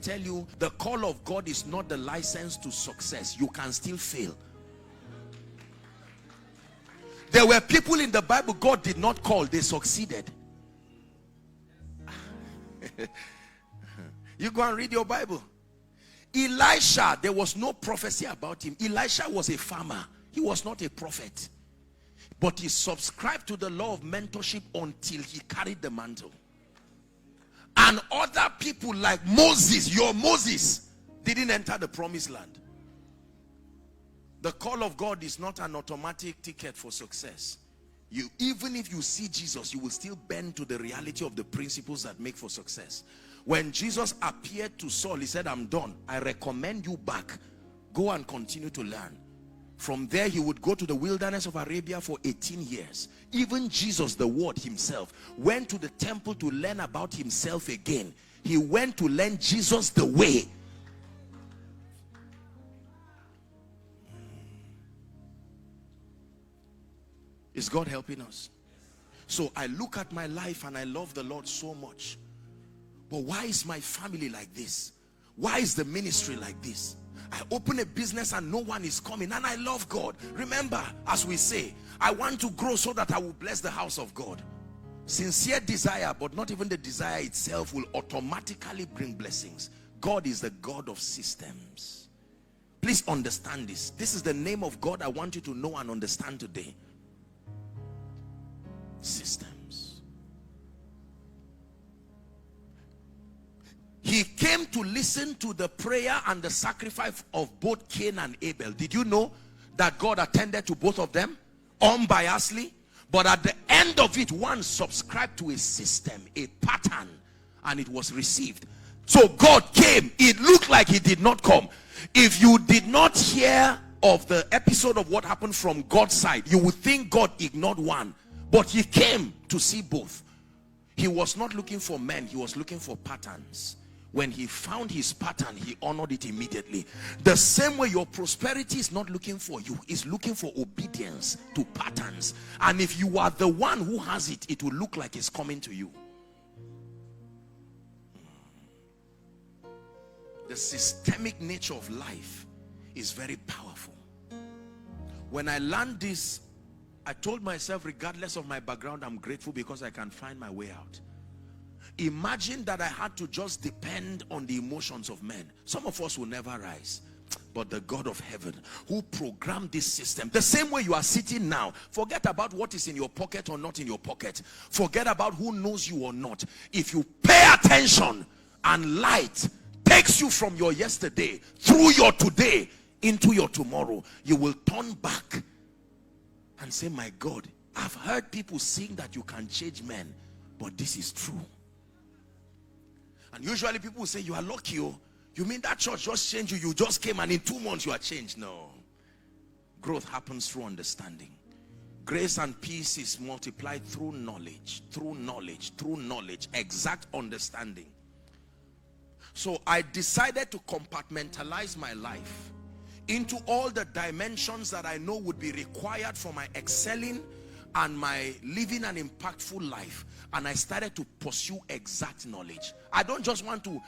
tell you, the call of God is not the license to success. You can still fail. There were people in the Bible God did not call, they succeeded. You go and read your Bible. Elisha, there was no prophecy about him. Elisha was a farmer. He was not a prophet. But he subscribed to the law of mentorship until he carried the mantle. And other people like Moses, your Moses, didn't enter the promised land. The call of God is not an automatic ticket for success. Even if you see Jesus, you will still bend to the reality of the principles that make for success. When Jesus appeared to Saul, he said, I'm done. I recommend you back. Go and continue to learn. From there, he would go to the wilderness of Arabia for 18 years. Even Jesus, the Word himself, went to the temple to learn about himself again. He went to learn Jesus the way. Is God helping us? So I look at my life and I love the Lord so much. But why is my family like this? Why is the ministry like this? I open a business and no one is coming, and I love God. Remember, as we say, I want to grow so that I will bless the house of God. Sincere desire, but not even the desire itself will automatically bring blessings. God is the God of systems. Please understand this. This is the name of God I want you to know and understand today. Systems. He came to listen to the prayer and the sacrifice of both Cain and Abel. Did you know that God attended to both of them unbiasedly? But at the end of it, one subscribed to a system, a pattern, and it was received. So God came. It looked like he did not come. If you did not hear of the episode of what happened from God's side, you would think God ignored one. But he came to see both. He was not looking for men, he was looking for patterns. When he found his pattern, he honored it immediately. The same way your prosperity is not looking for you, it's looking for obedience to patterns. And if you are the one who has it, it will look like it's coming to you. The systemic nature of life is very powerful. When I learned this, I told myself, regardless of my background, I'm grateful because I can find my way out. Imagine that I had to just depend on the emotions of men. Some of us will never rise. But the God of heaven who programmed this system, the same way you are sitting now, forget about what is in your pocket or not in your pocket. Forget about who knows you or not. If you pay attention and light takes you from your yesterday through your today into your tomorrow, you will turn back and say, my God, I've heard people sing that you can change men, but this is true. And usually people will say, you are lucky. Oh, you mean that church just changed you? You just came and in 2 months you are changed. No. Growth happens through understanding. Grace and peace is multiplied through knowledge, exact understanding. So I decided to compartmentalize my life into all the dimensions that I know would be required for my excelling and my living an impactful life. And I started to pursue exact knowledge. I don't just want to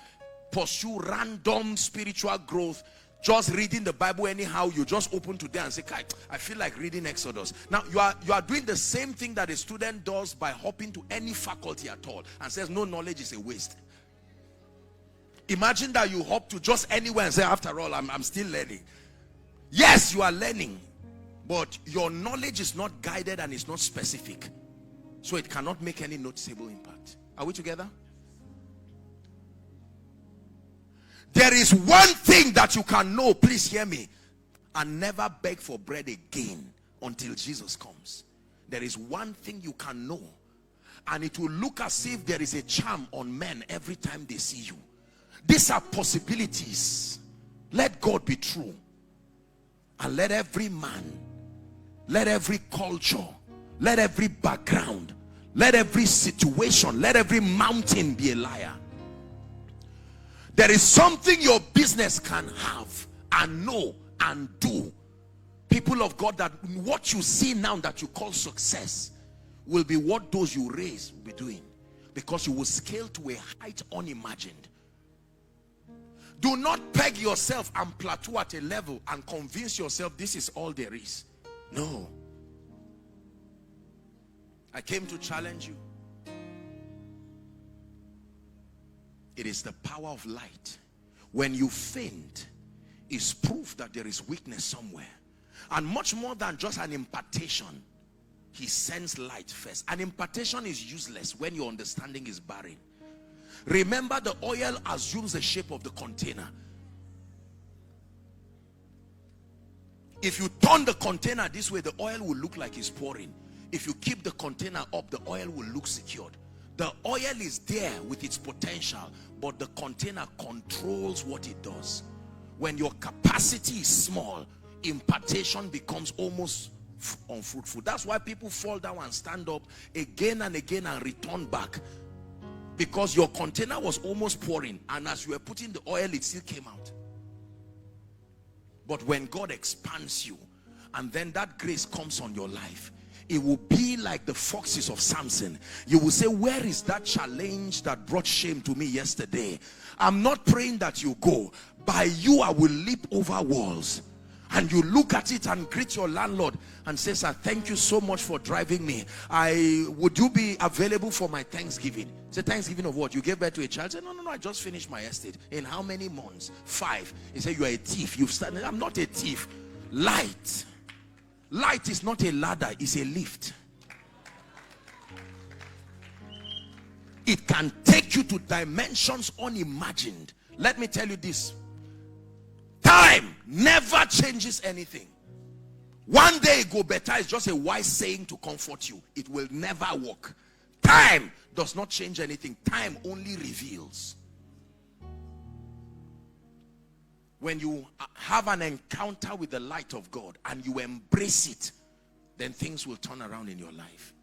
pursue random spiritual growth, just reading the Bible anyhow. You just open today and say, I feel like reading Exodus. Now you are doing the same thing that a student does by hopping to any faculty at all and says no knowledge is a waste. Imagine that you hop to just anywhere and say, after all, I'm still learning. Yes, you are learning, but your knowledge is not guided and is not specific, so it cannot make any noticeable impact. Are we together? There is one thing that you can know, please hear me, and never beg for bread again until Jesus comes. There is one thing you can know, and it will look as if there is a charm on men every time they see you. These are possibilities. Let God be true. And let every man, let every culture, let every background, let every situation, let every mountain be a liar. There is something your business can have and know and do. People of God, that what you see now that you call success will be what those you raise will be doing, because you will scale to a height unimagined. Do not peg yourself and plateau at a level and convince yourself this is all there is. No. I came to challenge you. It is the power of light. When you faint, is proof that there is weakness somewhere. And much more than just an impartation, he sends light first. An impartation is useless when your understanding is barren. Remember, the oil assumes the shape of the container. If you turn the container this way, the oil will look like it's pouring. If you keep the container up, the oil will look secured. The oil is there with its potential, but the container controls what it does. When your capacity is small, impartation becomes almost unfruitful. That's why people fall down and stand up again and again and return back. Because your container was almost pouring, and as you were putting the oil, it still came out. But when God expands you, and then that grace comes on your life, it will be like the foxes of Samson. You will say, where is that challenge that brought shame to me yesterday? I'm not praying that you go. By you, I will leap over walls. And you look at it and greet your landlord and say, sir, thank you so much for driving me. Would you be available for my Thanksgiving? Say, Thanksgiving of what? You gave birth to a child? Say, no, I just finished my estate. In how many months? 5. He said, you are a thief. You've started. I'm not a thief. Light is not a ladder, it's a lift. It can take you to dimensions unimagined. Let me tell you this. Time never changes anything. One day go better is just a wise saying to comfort you. It will never work. Time does not change anything. Time only reveals. When you have an encounter with the light of God and you embrace it, then things will turn around in your life.